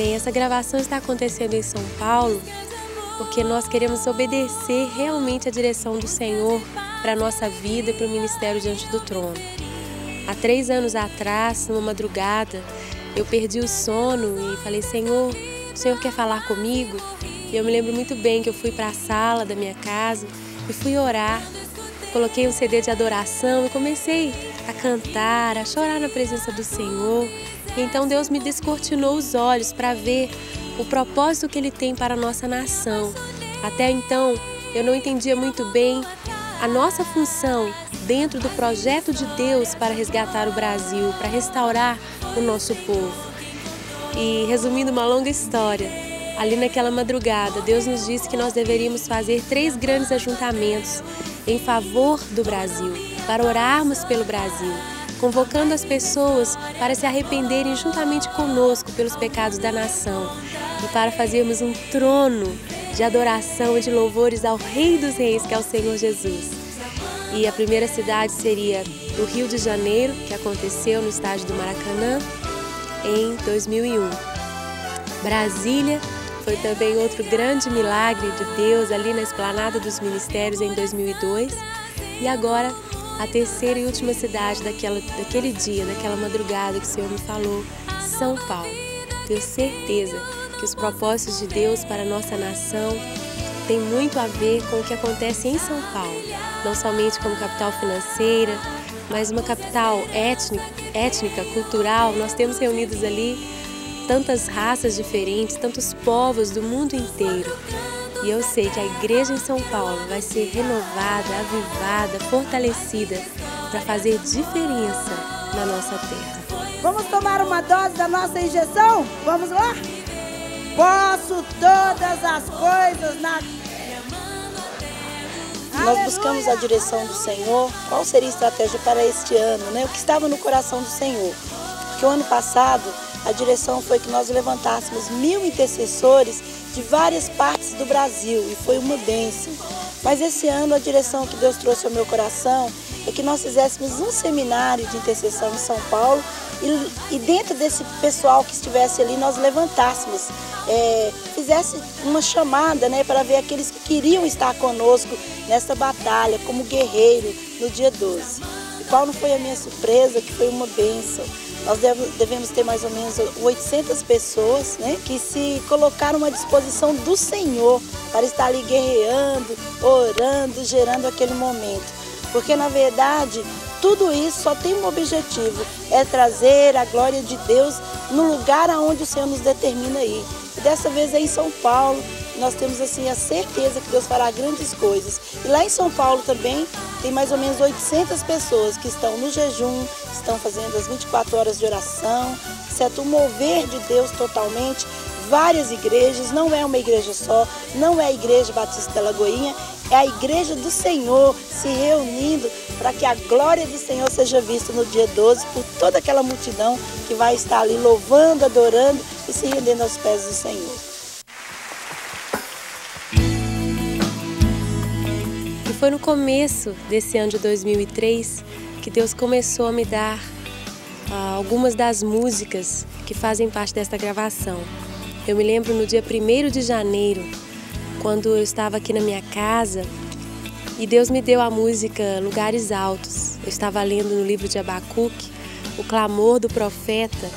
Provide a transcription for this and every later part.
Bem, essa gravação está acontecendo em São Paulo porque nós queremos obedecer realmente a direção do Senhor para a nossa vida e para o ministério diante do trono. Há 3 anos atrás, numa madrugada, eu perdi o sono e falei: Senhor, o Senhor quer falar comigo? E eu me lembro muito bem que eu fui para a sala da minha casa e fui orar. Coloquei um CD de adoração e comecei a cantar, a chorar na presença do Senhor. E então Deus me descortinou os olhos para ver o propósito que Ele tem para a nossa nação. Até então, eu não entendia muito bem a nossa função dentro do projeto de Deus para resgatar o Brasil, para restaurar o nosso povo. E resumindo uma longa história, ali naquela madrugada, Deus nos disse que nós deveríamos fazer 3 grandes ajuntamentos em favor do Brasil, para orarmos pelo Brasil, convocando as pessoas para se arrependerem juntamente conosco pelos pecados da nação e para fazermos um trono de adoração e de louvores ao Rei dos Reis, que é o Senhor Jesus. E a primeira cidade seria o Rio de Janeiro, que aconteceu no estádio do Maracanã em 2001. Brasília foi também outro grande milagre de Deus ali na Esplanada dos Ministérios em 2002. E agora a terceira e última cidade daquele dia, daquela madrugada que o Senhor me falou, São Paulo. Tenho certeza que os propósitos de Deus para a nossa nação têm muito a ver com o que acontece em São Paulo. Não somente como capital financeira, mas uma capital étnica, cultural. Nós temos reunidos ali tantas raças diferentes, tantos povos do mundo inteiro. E eu sei que a igreja em São Paulo vai ser renovada, avivada, fortalecida para fazer diferença na nossa terra. Vamos tomar uma dose da nossa injeção? Vamos lá? Posso todas as coisas na... Nós buscamos a direção do Senhor, qual seria a estratégia para este ano, né? O que estava no coração do Senhor. Porque o ano passado, a direção foi que nós levantássemos 1000 intercessores de várias partes do Brasil e foi uma bênção. Mas esse ano a direção que Deus trouxe ao meu coração é que nós fizéssemos um seminário de intercessão em São Paulo e dentro desse pessoal que estivesse ali nós levantássemos, fizesse uma chamada, né, para ver aqueles que queriam estar conosco nessa batalha como guerreiro no dia 12. E qual não foi a minha surpresa, que foi uma bênção. Nós devemos ter mais ou menos 800 pessoas, né, que se colocaram à disposição do Senhor para estar ali guerreando, orando, gerando aquele momento. Porque, na verdade, tudo isso só tem um objetivo, é trazer a glória de Deus no lugar aonde o Senhor nos determina ir. E dessa vez é em São Paulo, nós temos assim a certeza que Deus fará grandes coisas. E lá em São Paulo também tem mais ou menos 800 pessoas que estão no jejum, estão fazendo as 24 horas de oração, certo? O mover de Deus totalmente, várias igrejas, não é uma igreja só, não é a Igreja Batista da Lagoinha, é a igreja do Senhor se reunindo para que a glória do Senhor seja vista no dia 12 por toda aquela multidão que vai estar ali louvando, adorando e se rendendo aos pés do Senhor. E foi no começo desse ano de 2003 que Deus começou a me dar algumas das músicas que fazem parte desta gravação. Eu me lembro no dia 1º de janeiro, quando eu estava aqui na minha casa e Deus me deu a música Lugares Altos. Eu estava lendo no livro de Abacuque o clamor do profeta,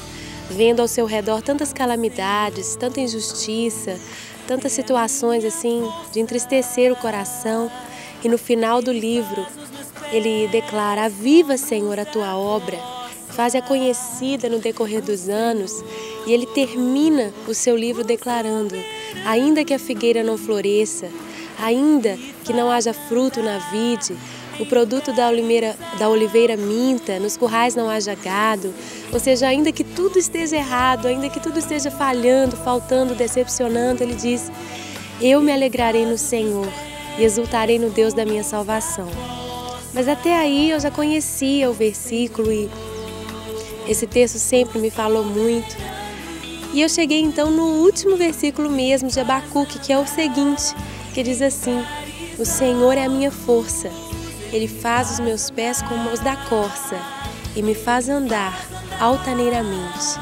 vendo ao seu redor tantas calamidades, tanta injustiça, tantas situações assim de entristecer o coração. E no final do livro ele declara: aviva, Senhor, a tua obra, faz-a conhecida no decorrer dos anos. E ele termina o seu livro declarando: ainda que a figueira não floresça, ainda que não haja fruto na vide, o produto da oliveira minta, nos currais não haja gado, ou seja, ainda que tudo esteja errado, ainda que tudo esteja falhando, faltando, decepcionando, ele diz: eu me alegrarei no Senhor e exultarei no Deus da minha salvação. Mas até aí eu já conhecia o versículo e esse texto sempre me falou muito. E eu cheguei então no último versículo mesmo de Abacuque, que é o seguinte, que diz assim: o Senhor é a minha força, Ele faz os meus pés como os da corça e me faz andar altaneiramente.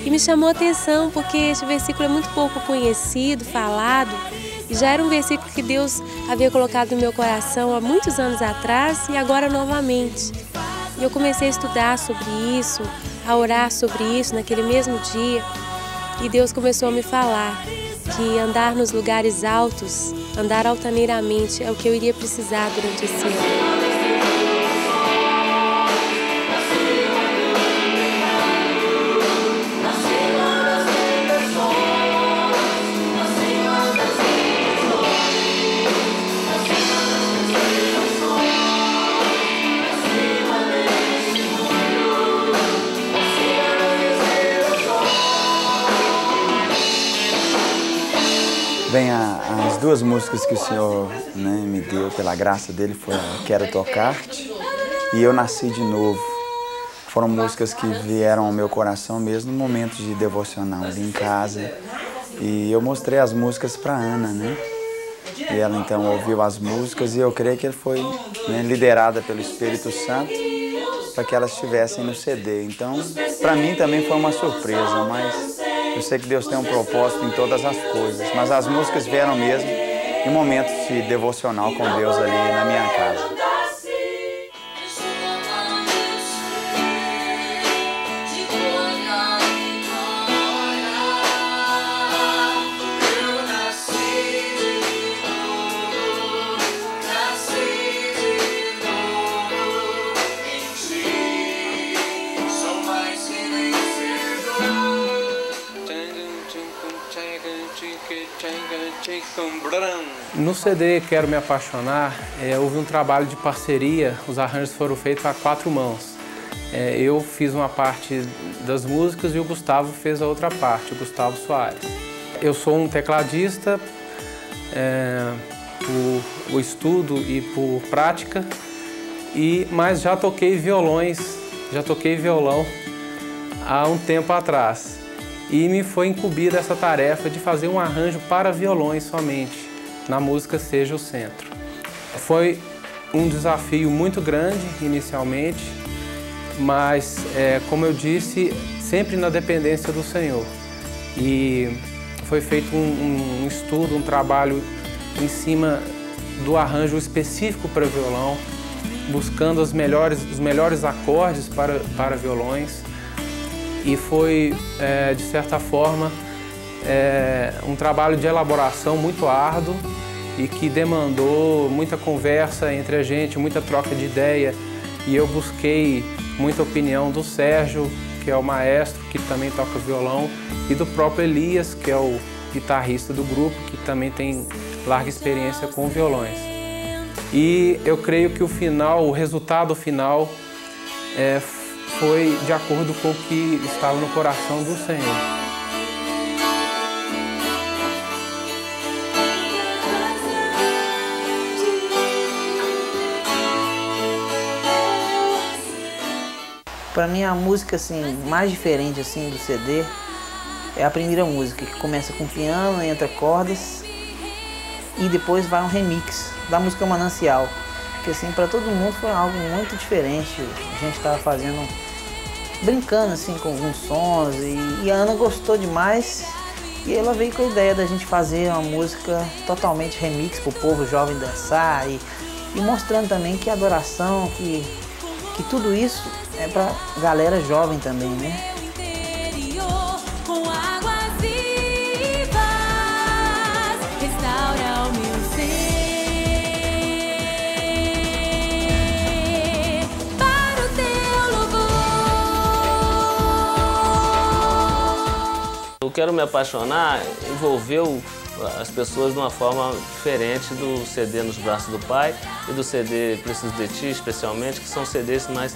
E me chamou a atenção porque este versículo é muito pouco conhecido, falado, e já era um versículo que Deus havia colocado no meu coração há muitos anos atrás e agora novamente. E eu comecei a estudar sobre isso, a orar sobre isso naquele mesmo dia, e Deus começou a me falar que andar nos lugares altos, andar altaneiramente é o que eu iria precisar durante esse ano. Bem, as duas músicas que o Senhor, né, me deu pela graça dele foi Quero Tocar-te e Eu Nasci de Novo. Foram músicas que vieram ao meu coração mesmo no momento de devocional ali em casa. E eu mostrei as músicas para Ana, né? E ela então ouviu as músicas e eu creio que ele foi, né, liderada pelo Espírito Santo para que elas estivessem no CD. Então, para mim também foi uma surpresa, mas eu sei que Deus tem um propósito em todas as coisas, mas as músicas vieram mesmo em momentos de devocional com Deus ali na minha casa. No CD Quero Me Apaixonar, houve um trabalho de parceria, os arranjos foram feitos a 4 mãos. Eu fiz uma parte das músicas e o Gustavo fez a outra parte, o Gustavo Soares. Eu sou um tecladista por estudo e por prática, mas já toquei violão há um tempo atrás. E me foi incumbida essa tarefa de fazer um arranjo para violões somente, na música Seja o Centro. Foi um desafio muito grande inicialmente, mas, como eu disse, sempre na dependência do Senhor. E foi feito um estudo, um trabalho em cima do arranjo específico para violão, buscando os melhores acordes para violões. E foi, de certa forma, um trabalho de elaboração muito árduo e que demandou muita conversa entre a gente, muita troca de ideia. E eu busquei muita opinião do Sérgio, que é o maestro, que também toca violão, e do próprio Elias, que é o guitarrista do grupo, que também tem larga experiência com violões. E eu creio que o resultado final foi de acordo com o que estava no coração do Senhor. Para mim a música assim mais diferente assim do CD é a primeira música, que começa com piano, entra cordas e depois vai um remix da música Manancial, que assim para todo mundo foi algo muito diferente. A gente estava fazendo, brincando assim com alguns sons e a Ana gostou demais e ela veio com a ideia da gente fazer uma música totalmente remix para o povo jovem dançar e mostrando também que a adoração, que tudo isso é para galera jovem também, né? O Quero Me Apaixonar envolveu as pessoas de uma forma diferente do CD Nos Braços do Pai e do CD Preciso de Ti, especialmente, que são CDs mais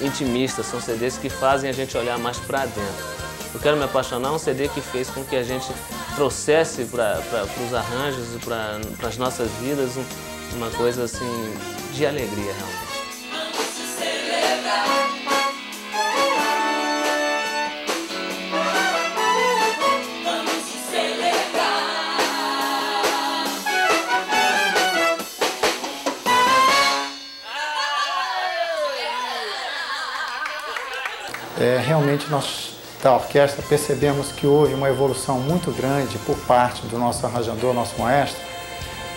intimistas, são CDs que fazem a gente olhar mais para dentro. O Quero Me Apaixonar é um CD que fez com que a gente trouxesse para os arranjos e para as nossas vidas uma coisa assim de alegria, realmente. Realmente nós da orquestra, percebemos que houve uma evolução muito grande por parte do nosso arranjador, nosso maestro,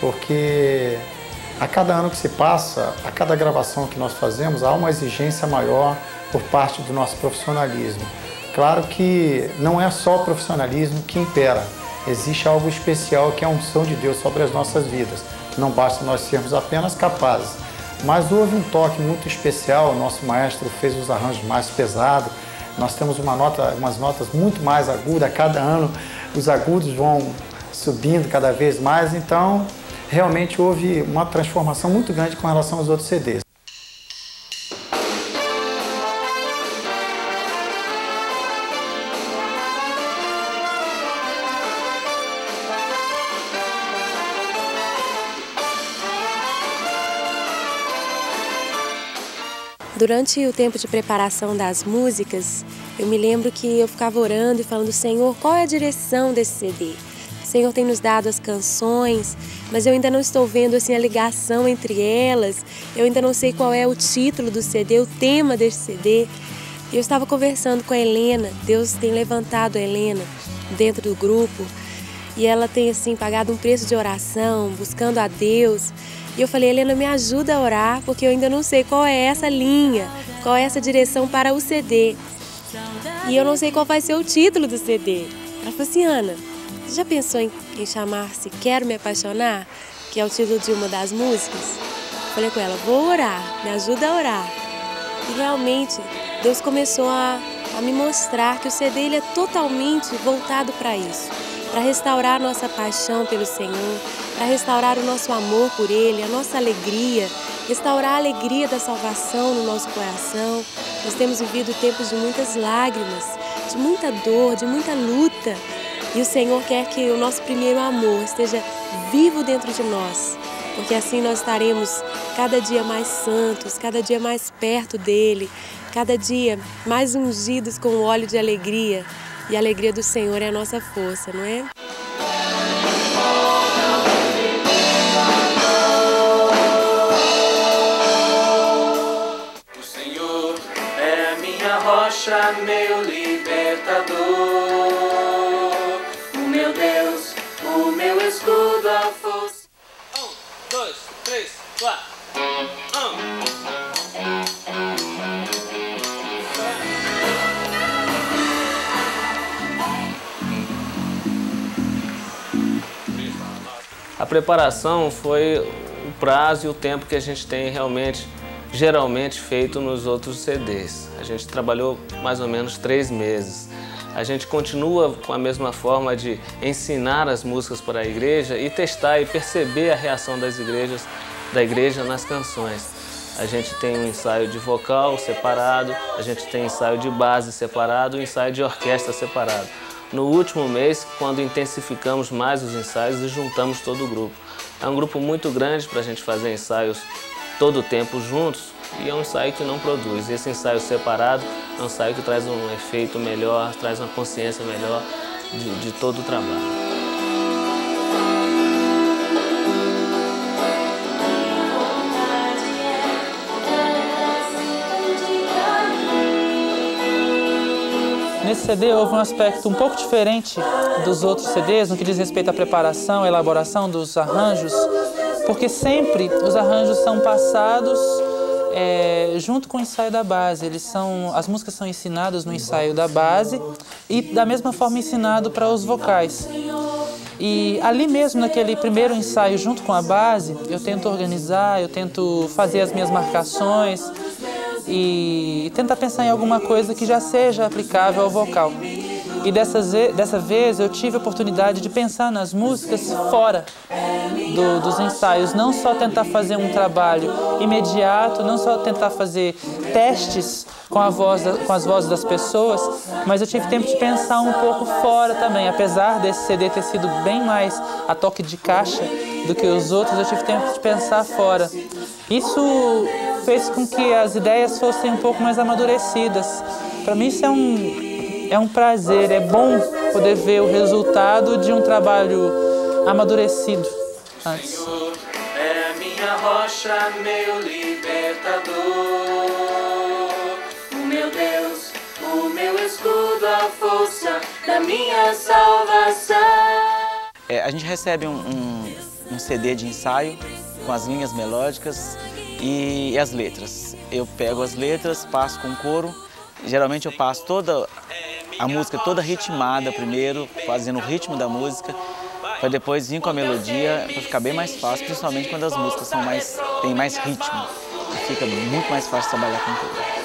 porque a cada ano que se passa, a cada gravação que nós fazemos, há uma exigência maior por parte do nosso profissionalismo. Claro que não é só o profissionalismo que impera, existe algo especial que é a unção de Deus sobre as nossas vidas. Não basta nós sermos apenas capazes, mas houve um toque muito especial, o nosso maestro fez os arranjos mais pesados, nós temos umas notas muito mais agudas, a cada ano os agudos vão subindo cada vez mais, então realmente houve uma transformação muito grande com relação aos outros CDs. Durante o tempo de preparação das músicas, eu me lembro que eu ficava orando e falando: Senhor, qual é a direção desse CD? O Senhor tem nos dado as canções, mas eu ainda não estou vendo assim a ligação entre elas, eu ainda não sei qual é o título do CD, o tema desse CD. E eu estava conversando com a Helena, Deus tem levantado a Helena dentro do grupo, e ela tem assim pagado um preço de oração, buscando a Deus. E eu falei: Helena, me ajuda a orar, porque eu ainda não sei qual é essa linha, qual é essa direção para o CD. E eu não sei qual vai ser o título do CD. Ela falou assim: Ana, você já pensou em chamar-se Quero Me Apaixonar? Que é o título de uma das músicas. Eu falei com ela: vou orar, me ajuda a orar. E realmente, Deus começou a me mostrar que o CD ele é totalmente voltado para isso. Para restaurar a nossa paixão pelo Senhor, para restaurar o nosso amor por Ele, a nossa alegria, restaurar a alegria da salvação no nosso coração. Nós temos vivido tempos de muitas lágrimas, de muita dor, de muita luta. E o Senhor quer que o nosso primeiro amor esteja vivo dentro de nós, porque assim nós estaremos cada dia mais santos, cada dia mais perto dEle, cada dia mais ungidos com o óleo de alegria. E a alegria do Senhor é a nossa força, não é? O Senhor é minha rocha, meu libertador. O meu Deus, o meu escudo, a força. 1, 2, 3, 4. A preparação foi o prazo e o tempo que a gente tem geralmente feito nos outros CDs. A gente trabalhou mais ou menos 3 meses. A gente continua com a mesma forma de ensinar as músicas para a igreja e testar e perceber a reação da igreja nas canções. A gente tem um ensaio de vocal separado, a gente tem ensaio de base separado e ensaio de orquestra separado. No último mês, quando intensificamos mais os ensaios e juntamos todo o grupo. É um grupo muito grande para a gente fazer ensaios todo o tempo juntos e é um ensaio que não produz. Esse ensaio separado é um ensaio que traz um efeito melhor, traz uma consciência melhor de todo o trabalho. Nesse CD houve um aspecto um pouco diferente dos outros CDs no que diz respeito à preparação, à elaboração dos arranjos, porque sempre os arranjos são passados junto com o ensaio da base. As músicas são ensinadas no ensaio da base e da mesma forma ensinado para os vocais. E ali mesmo, naquele primeiro ensaio junto com a base, eu tento organizar, eu tento fazer as minhas marcações e tentar pensar em alguma coisa que já seja aplicável ao vocal. E dessa vez eu tive a oportunidade de pensar nas músicas fora dos ensaios, não só tentar fazer um trabalho imediato, não só tentar fazer testes com as vozes das pessoas, mas eu tive tempo de pensar um pouco fora também. Apesar desse CD ter sido bem mais a toque de caixa do que os outros, eu tive tempo de pensar fora. Isso fez com que as ideias fossem um pouco mais amadurecidas. Para mim isso é um prazer, é bom poder ver o resultado de um trabalho amadurecido antes. O Senhor é minha rocha, meu libertador. O meu Deus, o o meu escudo, a força da minha salvação. A gente recebe um CD de ensaio com as linhas melódicas e as letras. Eu pego as letras, passo com o coro. Geralmente eu passo toda a música toda ritmada primeiro, fazendo o ritmo da música, para depois vir com a melodia, para ficar bem mais fácil, principalmente quando as músicas têm mais ritmo. Fica muito mais fácil trabalhar com coro.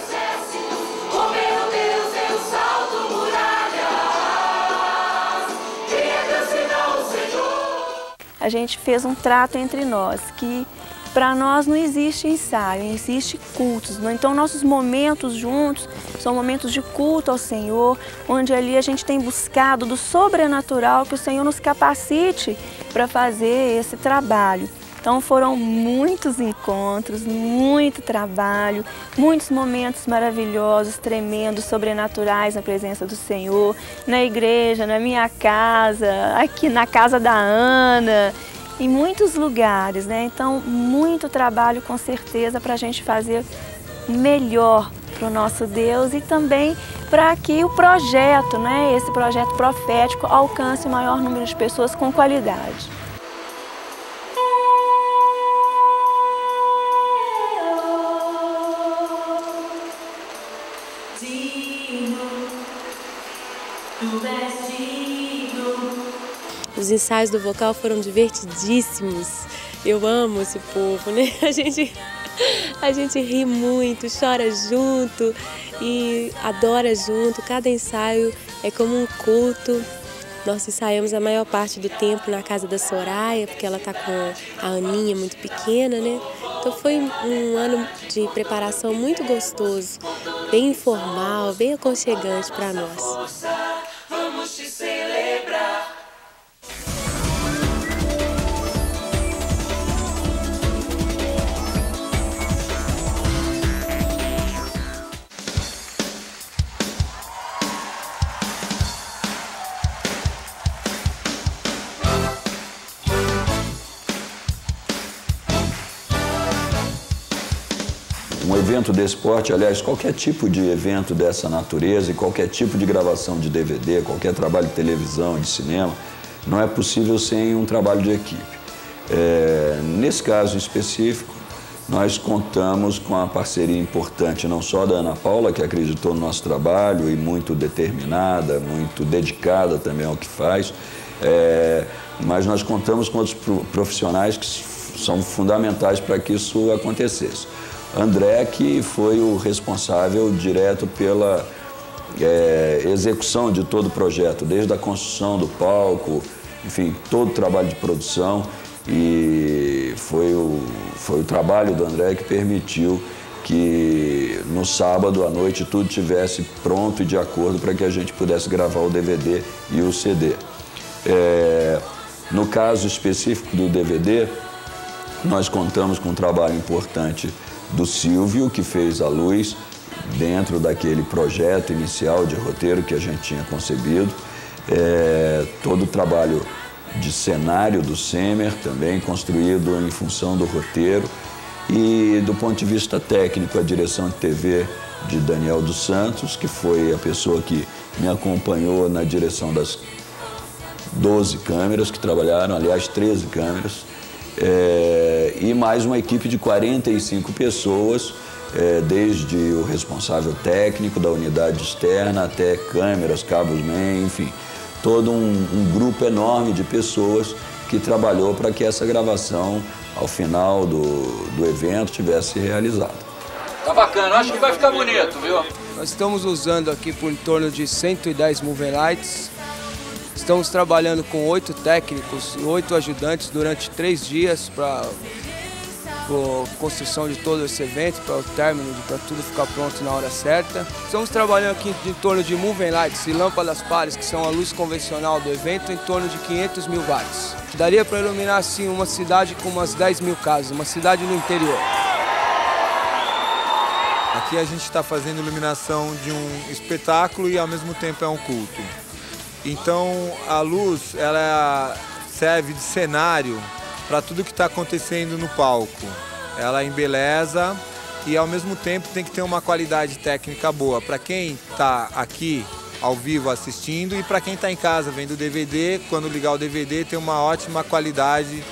A gente fez um trato entre nós, que para nós não existe ensaio, existe cultos. Então nossos momentos juntos são momentos de culto ao Senhor, onde ali a gente tem buscado do sobrenatural, que o Senhor nos capacite para fazer esse trabalho. Então foram muitos encontros, muito trabalho, muitos momentos maravilhosos, tremendos, sobrenaturais na presença do Senhor, na igreja, na minha casa, aqui na casa da Ana, em muitos lugares, né? Então, muito trabalho com certeza para a gente fazer melhor para o nosso Deus e também para que o projeto, né? Esse projeto profético alcance o maior número de pessoas com qualidade. Os ensaios do vocal foram divertidíssimos. Eu amo esse povo, né? A gente ri muito, chora junto e adora junto. Cada ensaio é como um culto. Nós ensaiamos a maior parte do tempo na casa da Soraya, porque ela está com a Aninha muito pequena, né? Então foi um ano de preparação muito gostoso, bem informal, bem aconchegante para nós. Vamos te celebrar. Um evento desse porte, aliás, qualquer tipo de evento dessa natureza e qualquer tipo de gravação de DVD, qualquer trabalho de televisão, de cinema, não é possível sem um trabalho de equipe. Nesse caso específico, nós contamos com a parceria importante não só da Ana Paula, que acreditou no nosso trabalho e muito determinada, muito dedicada também ao que faz, mas nós contamos com outros profissionais que são fundamentais para que isso acontecesse. André, que foi o responsável direto pela execução de todo o projeto, desde a construção do palco, enfim, todo o trabalho de produção, e foi o trabalho do André que permitiu que no sábado à noite tudo estivesse pronto e de acordo para que a gente pudesse gravar o DVD e o CD. No caso específico do DVD, nós contamos com um trabalho importante do Silvio, que fez a luz dentro daquele projeto inicial de roteiro que a gente tinha concebido. Todo o trabalho de cenário do Semer também construído em função do roteiro. E do ponto de vista técnico, a direção de TV de Daniel dos Santos, que foi a pessoa que me acompanhou na direção das 12 câmeras que trabalharam, aliás, 13 câmeras. E mais uma equipe de 45 pessoas, desde o responsável técnico da unidade externa até câmeras, cabos man, enfim, todo um grupo enorme de pessoas que trabalhou para que essa gravação, ao final do evento, tivesse realizado. Tá bacana, acho que vai ficar bonito, viu? Nós estamos usando aqui por em torno de 110 moving lights. Estamos trabalhando com 8 técnicos e 8 ajudantes durante 3 dias para a construção de todo esse evento, para o término, para tudo ficar pronto na hora certa. Estamos trabalhando aqui em torno de moving lights e lâmpadas pares, que são a luz convencional do evento, em torno de 500 mil watts. Daria para iluminar assim uma cidade com umas 10 mil casas, uma cidade no interior. Aqui a gente está fazendo iluminação de um espetáculo e ao mesmo tempo é um culto. Então a luz ela serve de cenário para tudo que está acontecendo no palco. Ela embeleza e ao mesmo tempo tem que ter uma qualidade técnica boa para quem está aqui ao vivo assistindo e para quem está em casa vendo o DVD, quando ligar o DVD ter uma ótima qualidade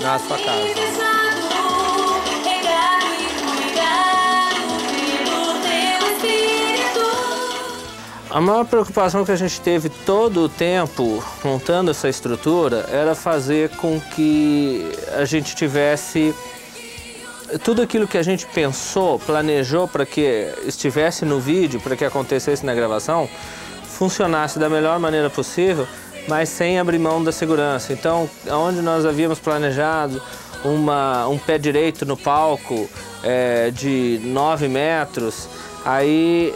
na sua casa. A maior preocupação que a gente teve todo o tempo montando essa estrutura era fazer com que a gente tivesse tudo aquilo que a gente pensou, planejou para que estivesse no vídeo, para que acontecesse na gravação, funcionasse da melhor maneira possível, mas sem abrir mão da segurança. Então, onde nós havíamos planejado um pé direito no palco de 9 metros, aí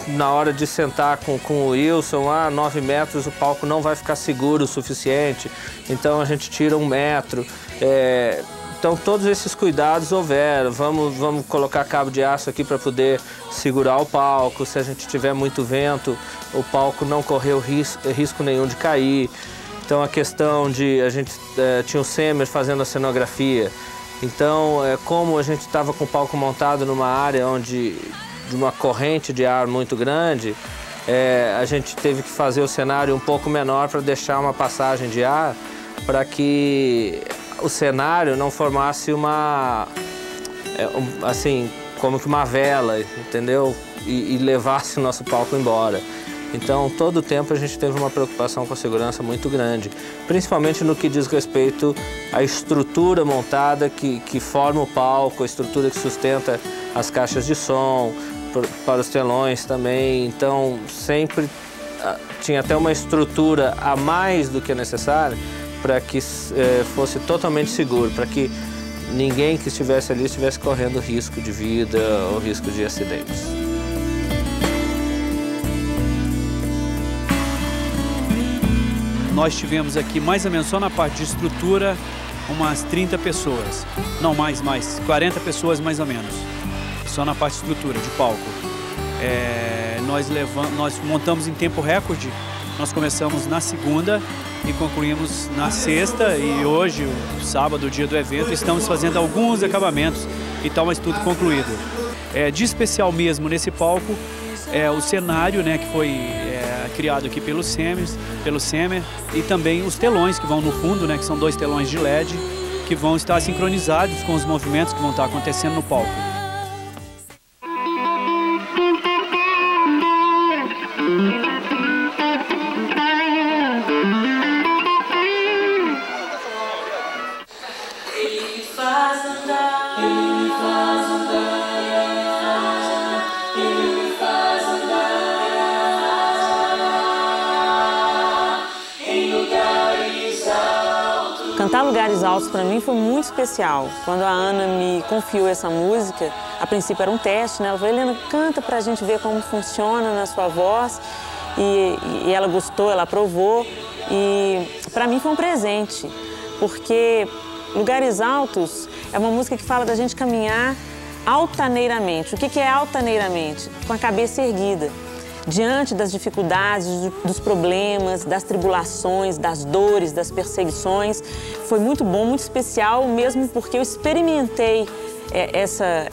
na hora de sentar com o Wilson, a 9 metros o palco não vai ficar seguro o suficiente, então a gente tira 1 metro. Então todos esses cuidados houveram, vamos colocar cabo de aço aqui para poder segurar o palco, se a gente tiver muito vento, o palco não correu risco nenhum de cair. Então a questão de, a gente tinha o Semer fazendo a cenografia, então como a gente estava com o palco montado numa área de uma corrente de ar muito grande, a gente teve que fazer o cenário um pouco menor para deixar uma passagem de ar, para que o cenário não formasse assim, como que uma vela, entendeu? E levasse o nosso palco embora. Então, todo o tempo a gente teve uma preocupação com a segurança muito grande, principalmente no que diz respeito à estrutura montada que forma o palco, a estrutura que sustenta as caixas de som, para os telões também. Então, sempre tinha até uma estrutura a mais do que necessário para que fosse totalmente seguro, para que ninguém que estivesse ali estivesse correndo risco de vida ou risco de acidentes. Nós tivemos aqui mais ou menos só na parte de estrutura umas 30 pessoas, não mais, 40 pessoas mais ou menos, só na parte de estrutura, de palco. Nós montamos em tempo recorde, nós começamos na segunda e concluímos na sexta, e hoje, o sábado, o dia do evento, estamos fazendo alguns acabamentos e está mais tudo concluído. De especial mesmo nesse palco o cenário, né, que foi criado aqui pelo Semer, e também os telões que vão no fundo, né, que são 2 telões de LED, que vão estar sincronizados com os movimentos que vão estar acontecendo no palco. Cantar Lugares Altos para mim foi muito especial. Quando a Ana me confiou essa música, a princípio era um teste, né? Ela falou: Helena, canta pra gente ver como funciona na sua voz. E ela gostou, ela aprovou. E para mim foi um presente, porque Lugares Altos é uma música que fala da gente caminhar altaneiramente. O que é altaneiramente? Com a cabeça erguida. Diante das dificuldades, dos problemas, das tribulações, das dores, das perseguições. Foi muito bom, muito especial, mesmo porque eu experimentei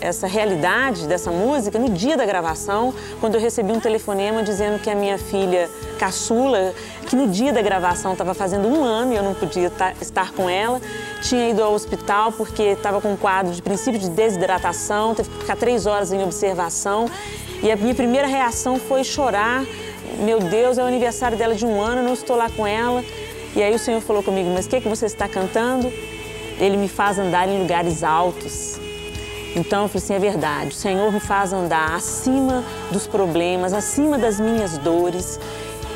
essa realidade dessa música no dia da gravação, quando eu recebi um telefonema dizendo que a minha filha caçula, que no dia da gravação estava fazendo 1 ano e eu não podia estar com ela, tinha ido ao hospital porque estava com um quadro de princípio de desidratação, teve que ficar 3 horas em observação. E a minha primeira reação foi chorar. Meu Deus, é o aniversário dela de 1 ano, eu não estou lá com ela. E aí o Senhor falou comigo: mas o que você está cantando? Ele me faz andar em lugares altos. Então eu falei assim: é verdade, o Senhor me faz andar acima dos problemas, acima das minhas dores.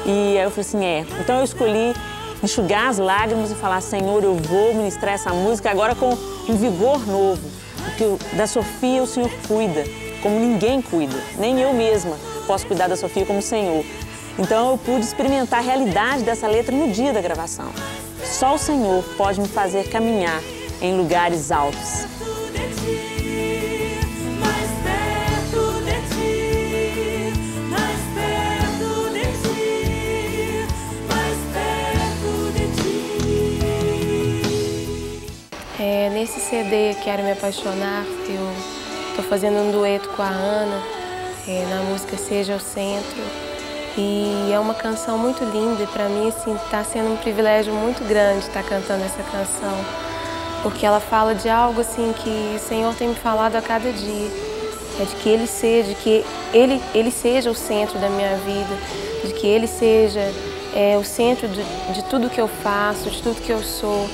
E aí eu falei assim: Então eu escolhi enxugar as lágrimas e falar: Senhor, eu vou ministrar essa música agora com um vigor novo. Porque da Sofia o Senhor cuida como ninguém cuida, nem eu mesma posso cuidar da Sofia como o Senhor. Então eu pude experimentar a realidade dessa letra no dia da gravação. Só o Senhor pode me fazer caminhar em lugares altos. Nesse CD, Quero Me Apaixonar, eu Estou fazendo um dueto com a Ana, na música Seja o Centro. E é uma canção muito linda e para mim assim, está sendo um privilégio muito grande estar cantando essa canção. Porque ela fala de algo assim que o Senhor tem me falado a cada dia. É de que Ele seja o centro da minha vida, de que Ele seja o centro de tudo que eu faço, de tudo que eu sou.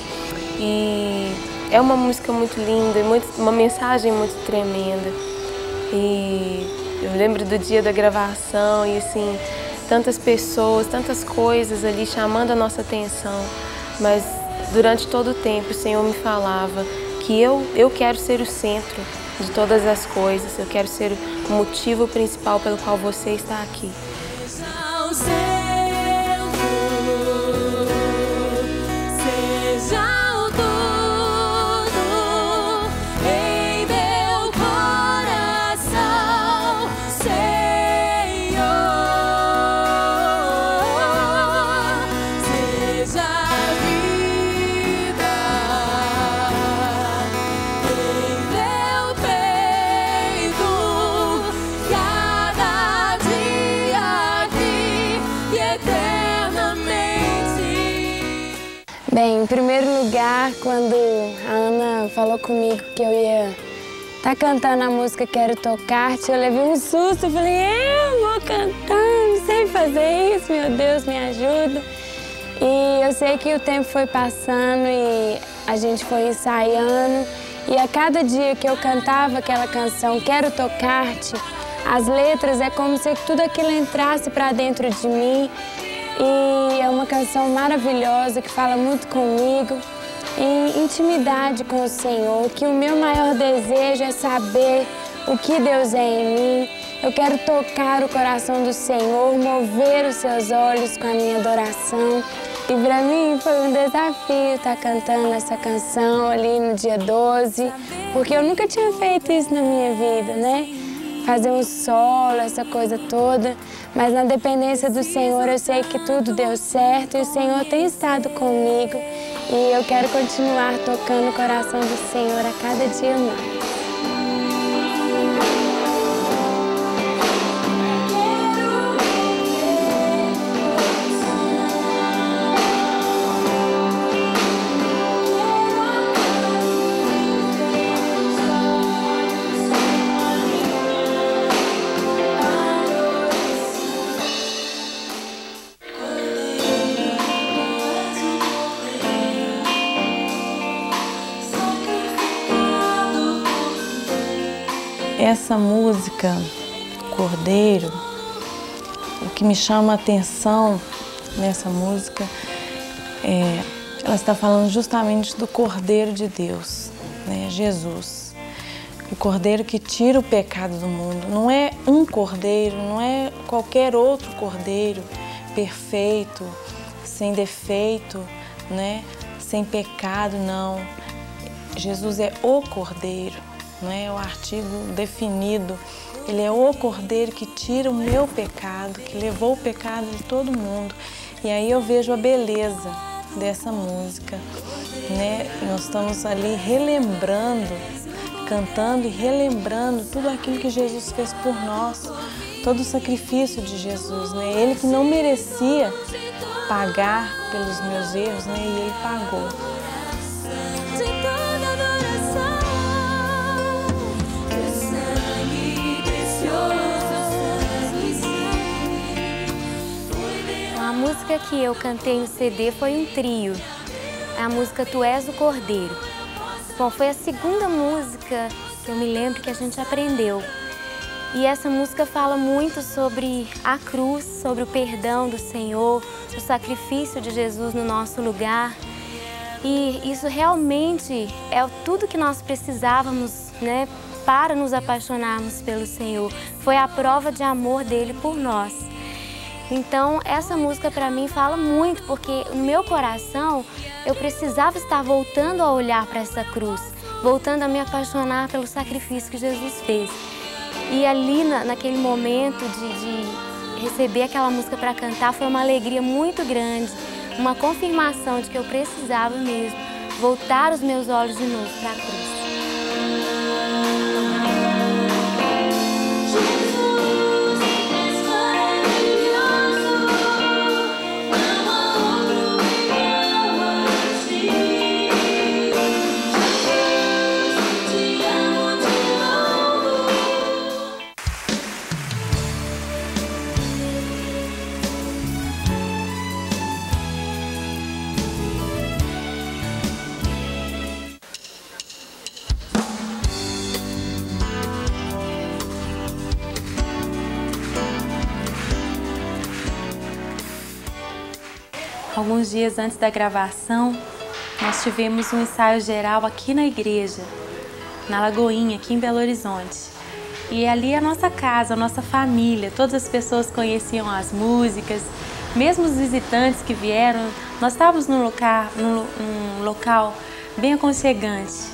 E é uma música muito linda, uma mensagem muito tremenda. E eu lembro do dia da gravação e assim, tantas pessoas, tantas coisas ali chamando a nossa atenção. Mas durante todo o tempo o Senhor me falava que eu quero ser o centro de todas as coisas, eu quero ser o motivo principal pelo qual você está aqui. Bem, em primeiro lugar, quando a Ana falou comigo que eu ia estar cantando a música Quero Tocar-te, eu levei um susto, eu falei, eu vou cantar, não sei fazer isso, meu Deus, me ajuda. E eu sei que o tempo foi passando e a gente foi ensaiando, e a cada dia que eu cantava aquela canção Quero Tocar-te, as letras é como se tudo aquilo entrasse para dentro de mim. E é uma canção maravilhosa que fala muito comigo, em intimidade com o Senhor, que o meu maior desejo é saber o que Deus é em mim. Eu quero tocar o coração do Senhor, mover os seus olhos com a minha adoração. E para mim foi um desafio estar cantando essa canção ali no dia 12, porque eu nunca tinha feito isso na minha vida, né? Fazer um solo, essa coisa toda. Mas na dependência do Senhor eu sei que tudo deu certo e o Senhor tem estado comigo. E eu quero continuar tocando o coração do Senhor a cada dia mais. Essa música, Cordeiro, o que me chama a atenção nessa música ela está falando justamente do Cordeiro de Deus, né? Jesus. O Cordeiro que tira o pecado do mundo. Não é um cordeiro, não é qualquer outro cordeiro perfeito, sem defeito, né? Sem pecado, não. Jesus é o Cordeiro. Não é o artigo definido, ele é o Cordeiro que tira o meu pecado, que levou o pecado de todo mundo. E aí eu vejo a beleza dessa música, né? Nós estamos ali relembrando, cantando e relembrando tudo aquilo que Jesus fez por nós, todo o sacrifício de Jesus, né? Ele que não merecia pagar pelos meus erros, né? E ele pagou. A música que eu cantei no CD foi um trio, a música Tu És o Cordeiro. Bom, foi a segunda música que eu me lembro que a gente aprendeu. E essa música fala muito sobre a cruz, sobre o perdão do Senhor, o sacrifício de Jesus no nosso lugar. E isso realmente é tudo que nós precisávamos, né, para nos apaixonarmos pelo Senhor. Foi a prova de amor dele por nós. Então, essa música para mim fala muito, porque no meu coração eu precisava estar voltando a olhar para essa cruz, voltando a me apaixonar pelo sacrifício que Jesus fez. E ali, naquele momento de receber aquela música para cantar, foi uma alegria muito grande, uma confirmação de que eu precisava mesmo voltar os meus olhos de novo para a cruz. alguns dias antes da gravação, nós tivemos um ensaio geral aqui na igreja, na Lagoinha, aqui em Belo Horizonte. E ali é a nossa casa, a nossa família, todas as pessoas conheciam as músicas, mesmo os visitantes que vieram, nós estávamos num local bem aconchegante.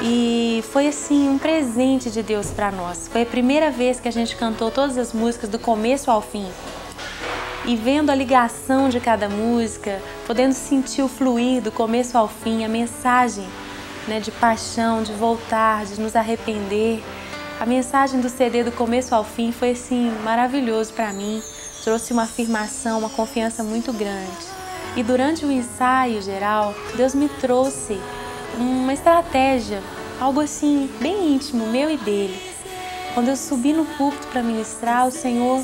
E foi assim um presente de Deus para nós. Foi a primeira vez que a gente cantou todas as músicas do começo ao fim. E vendo a ligação de cada música, podendo sentir o fluir do começo ao fim, a mensagem, né, de paixão, de voltar, de nos arrepender. A mensagem do CD do começo ao fim foi assim maravilhoso para mim. Trouxe uma afirmação, uma confiança muito grande. E durante o ensaio geral, Deus me trouxe uma estratégia, algo assim bem íntimo, meu e dele. Quando eu subi no púlpito para ministrar, o Senhor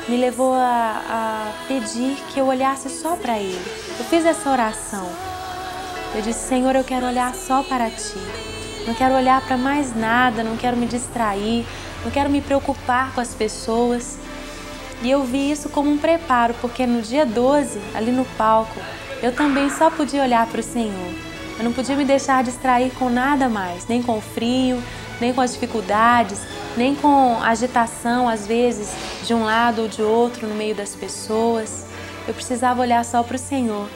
me levou a pedir que eu olhasse só para Ele. Eu fiz essa oração. Eu disse, Senhor, eu quero olhar só para Ti. Não quero olhar para mais nada, não quero me distrair, não quero me preocupar com as pessoas. E eu vi isso como um preparo, porque no dia 12, ali no palco, eu também só podia olhar para o Senhor. Eu não podia me deixar distrair com nada mais, nem com o frio, nem com as dificuldades, nem com a agitação, às vezes, de um lado ou de outro no meio das pessoas. Eu precisava olhar só para o Senhor.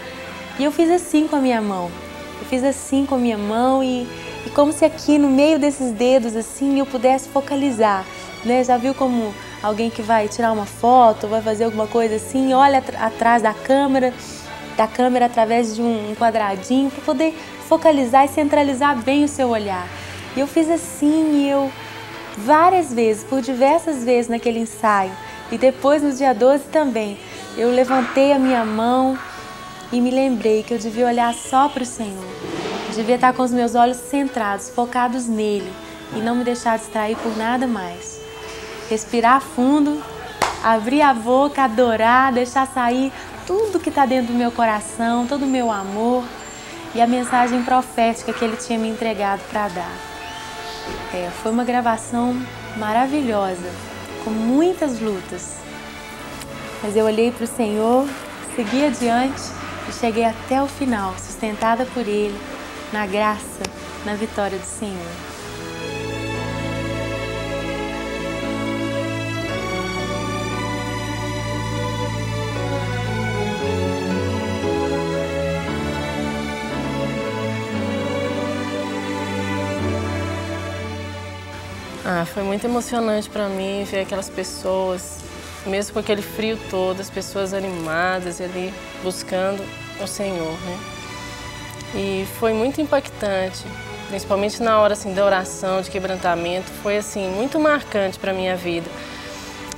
E eu fiz assim com a minha mão. Eu fiz assim com a minha mão e como se aqui no meio desses dedos assim eu pudesse focalizar, né? Já viu como alguém que vai tirar uma foto, vai fazer alguma coisa assim, olha atrás da câmera através de um quadradinho para poder focalizar e centralizar bem o seu olhar. E eu fiz assim, e eu várias vezes, por diversas vezes naquele ensaio, e depois no dia 12 também, eu levantei a minha mão e me lembrei que eu devia olhar só para o Senhor. Eu devia estar com os meus olhos centrados, focados nele e não me deixar distrair por nada mais. Respirar fundo, abrir a boca, adorar, deixar sair tudo que está dentro do meu coração, todo o meu amor e a mensagem profética que ele tinha me entregado para dar. Foi uma gravação maravilhosa, com muitas lutas. Mas eu olhei para o Senhor, segui adiante e cheguei até o final, sustentada por Ele, na graça, na vitória do Senhor. Foi muito emocionante para mim ver aquelas pessoas, mesmo com aquele frio todo, as pessoas animadas ali buscando o Senhor, né? E foi muito impactante, principalmente na hora assim da oração, de quebrantamento, foi assim muito marcante para minha vida,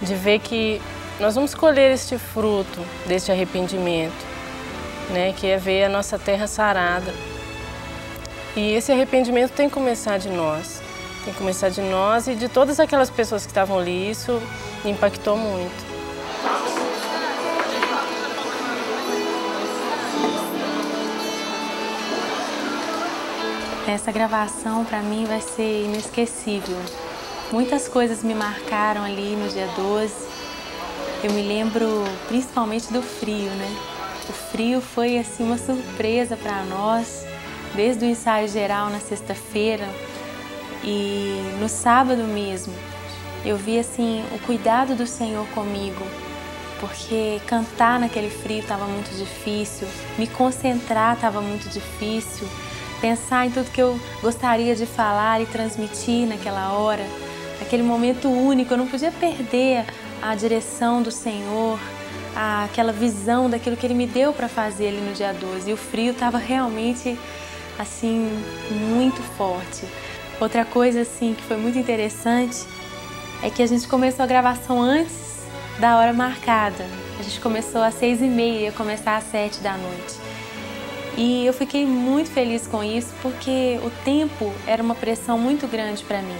de ver que nós vamos colher este fruto deste arrependimento, né? Que é ver a nossa terra sarada. E esse arrependimento tem que começar de nós. Tem que começar de nós e de todas aquelas pessoas que estavam ali, isso me impactou muito. Essa gravação para mim vai ser inesquecível. Muitas coisas me marcaram ali no dia 12. Eu me lembro principalmente do frio, né? O frio foi assim uma surpresa para nós, desde o ensaio geral na sexta-feira. E no sábado mesmo, eu vi assim o cuidado do Senhor comigo, porque cantar naquele frio estava muito difícil, me concentrar estava muito difícil, pensar em tudo que eu gostaria de falar e transmitir naquela hora, naquele momento único, eu não podia perder a direção do Senhor, aquela visão daquilo que Ele me deu para fazer ali no dia 12. E o frio estava realmente assim muito forte. Outra coisa assim que foi muito interessante é que a gente começou a gravação antes da hora marcada. A gente começou às 6h30, ia começar às 7 da noite. E eu fiquei muito feliz com isso porque o tempo era uma pressão muito grande para mim.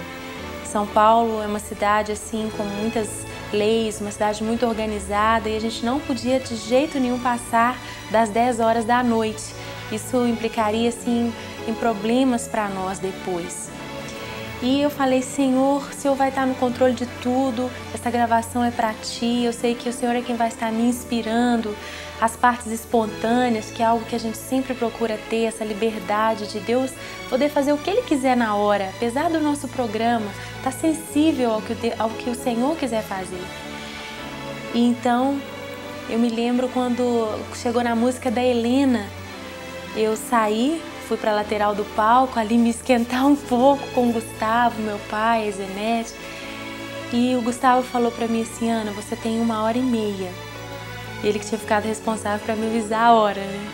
São Paulo é uma cidade assim com muitas leis, uma cidade muito organizada e a gente não podia de jeito nenhum passar das 10 horas da noite. Isso implicaria assim em problemas para nós depois. E eu falei, Senhor, o Senhor vai estar no controle de tudo, essa gravação é para Ti, eu sei que o Senhor é quem vai estar me inspirando as partes espontâneas, que é algo que a gente sempre procura ter, essa liberdade de Deus poder fazer o que Ele quiser na hora, apesar do nosso programa estar sensível ao que o Senhor quiser fazer. E então, eu me lembro quando chegou na música da Helena, eu saí, fui para a lateral do palco, ali me esquentar um pouco com o Gustavo, meu pai, a Zenete. E o Gustavo falou para mim assim, Ana, você tem 1h30. Ele que tinha ficado responsável para me avisar a hora, né?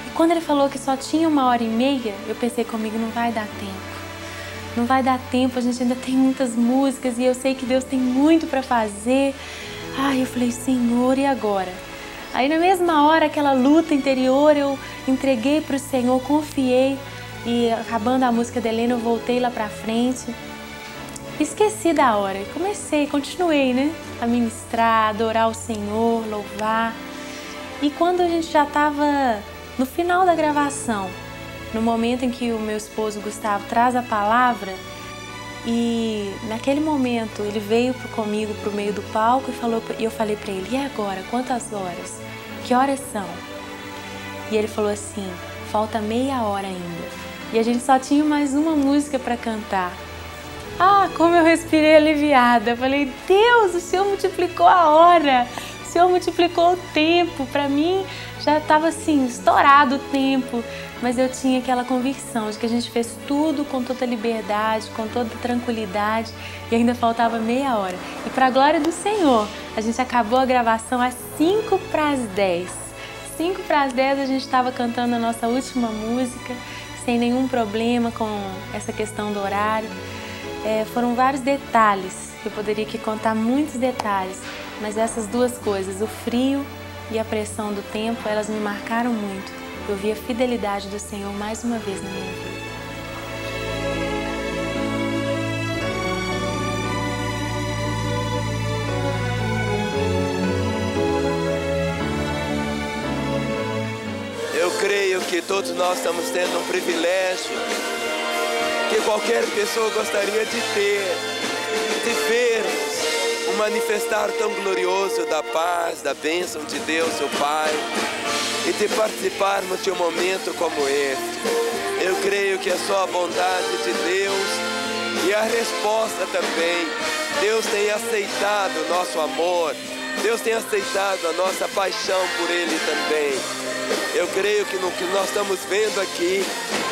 E quando ele falou que só tinha 1h30, eu pensei comigo, não vai dar tempo. Não vai dar tempo, a gente ainda tem muitas músicas e eu sei que Deus tem muito para fazer. Ai, eu falei, Senhor, e agora? Aí na mesma hora, aquela luta interior, eu entreguei para o Senhor, confiei. E acabando a música da Helena, eu voltei lá para frente. Esqueci da hora e continuei, né? A ministrar, adorar o Senhor, louvar. E quando a gente já estava no final da gravação, no momento em que o meu esposo Gustavo traz a palavra, e naquele momento ele veio comigo para o meio do palco e eu falei para ele, e agora? Quantas horas? Que horas são? E ele falou assim, falta meia hora ainda. E a gente só tinha mais uma música para cantar. Ah, como eu respirei aliviada. Eu falei, Deus, o Senhor multiplicou a hora, o Senhor multiplicou o tempo. Para mim já estava assim, estourado o tempo, mas eu tinha aquela convicção de que a gente fez tudo com toda liberdade, com toda tranquilidade e ainda faltava meia hora. E para a glória do Senhor, a gente acabou a gravação às 5:10. 5:10 a gente estava cantando a nossa última música, sem nenhum problema com essa questão do horário. Foram vários detalhes, eu poderia aqui contar muitos detalhes, mas essas duas coisas, o frio e a pressão do tempo, elas me marcaram muito. Eu vi a fidelidade do Senhor mais uma vez na minha vida. Eu creio que todos nós estamos tendo um privilégio que qualquer pessoa gostaria de ter, de vermos um manifestar tão glorioso da paz, da bênção de Deus, o Pai, e de participarmos de um momento como este. Eu creio que é só a bondade de Deus e a resposta também. Deus tem aceitado o nosso amor, Deus tem aceitado a nossa paixão por Ele também. Eu creio que no que nós estamos vendo aqui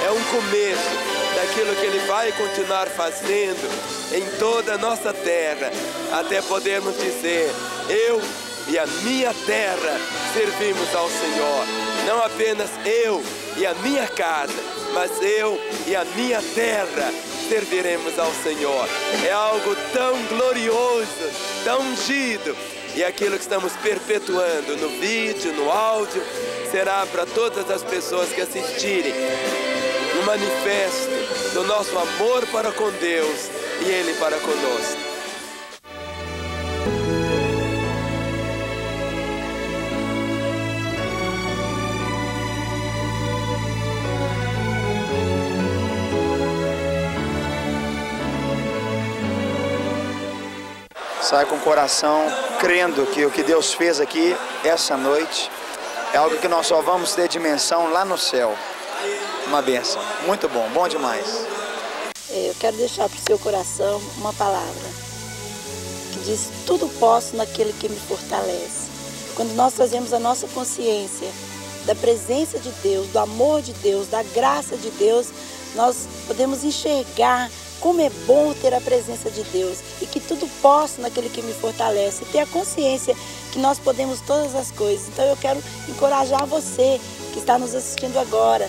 é um começo daquilo que Ele vai continuar fazendo em toda a nossa terra, até podermos dizer, eu e a minha terra servimos ao Senhor. Não apenas eu e a minha casa, mas eu e a minha terra serviremos ao Senhor. É algo tão glorioso, tão ungido, e aquilo que estamos perpetuando no vídeo, no áudio, será para todas as pessoas que assistirem um manifesto do nosso amor para com Deus e Ele para conosco. Sai com o coração crendo que o que Deus fez aqui essa noite é algo que nós só vamos ter dimensão lá no céu. Uma bênção. Muito bom, bom demais. Eu quero deixar para o seu coração uma palavra que diz, tudo posso naquele que me fortalece. Quando nós trazemos a nossa consciência da presença de Deus, do amor de Deus, da graça de Deus, nós podemos enxergar como é bom ter a presença de Deus e que tudo posso naquele que me fortalece, e ter a consciência que nós podemos todas as coisas. Então eu quero encorajar você que está nos assistindo agora,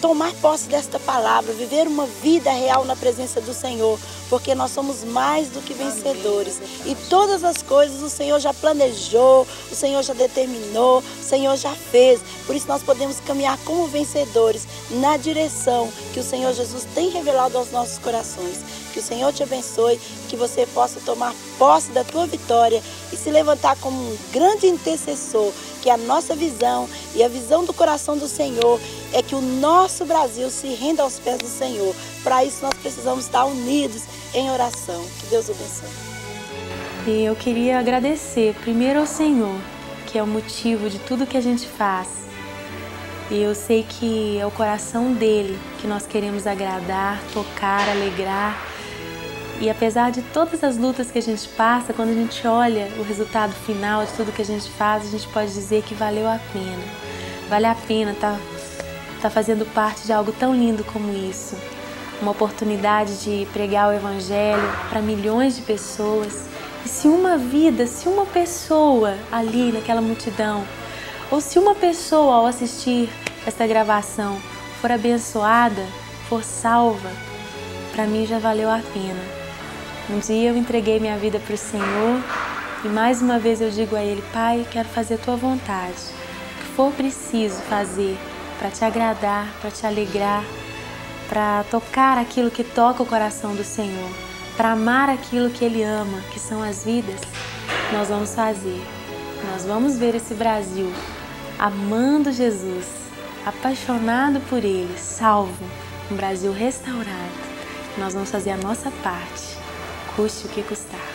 tomar posse desta palavra, viver uma vida real na presença do Senhor, porque nós somos mais do que vencedores. E todas as coisas o Senhor já planejou, o Senhor já determinou, o Senhor já fez. Por isso nós podemos caminhar como vencedores na direção que o Senhor Jesus tem revelado aos nossos corações. Que o Senhor te abençoe, que você possa tomar posse da tua vitória e se levantar como um grande intercessor, que a nossa visão e a visão do coração do Senhor é que o nosso Brasil se renda aos pés do Senhor. Para isso nós precisamos estar unidos em oração. Que Deus abençoe. E eu queria agradecer primeiro ao Senhor, que é o motivo de tudo que a gente faz. E eu sei que é o coração dele que nós queremos agradar, tocar, alegrar. E apesar de todas as lutas que a gente passa, quando a gente olha o resultado final de tudo que a gente faz, a gente pode dizer que valeu a pena. Vale a pena tá fazendo parte de algo tão lindo como isso. Uma oportunidade de pregar o Evangelho para milhões de pessoas. E se uma vida, se uma pessoa ali naquela multidão, ou se uma pessoa ao assistir esta gravação for abençoada, for salva, para mim já valeu a pena. Um dia eu entreguei minha vida para o Senhor e mais uma vez eu digo a Ele: Pai, quero fazer a Tua vontade. O que for preciso fazer para Te agradar, para Te alegrar, para tocar aquilo que toca o coração do Senhor, para amar aquilo que Ele ama, que são as vidas, nós vamos fazer. Nós vamos ver esse Brasil amando Jesus, apaixonado por Ele, salvo, um Brasil restaurado. Nós vamos fazer a nossa parte, custe o que custar.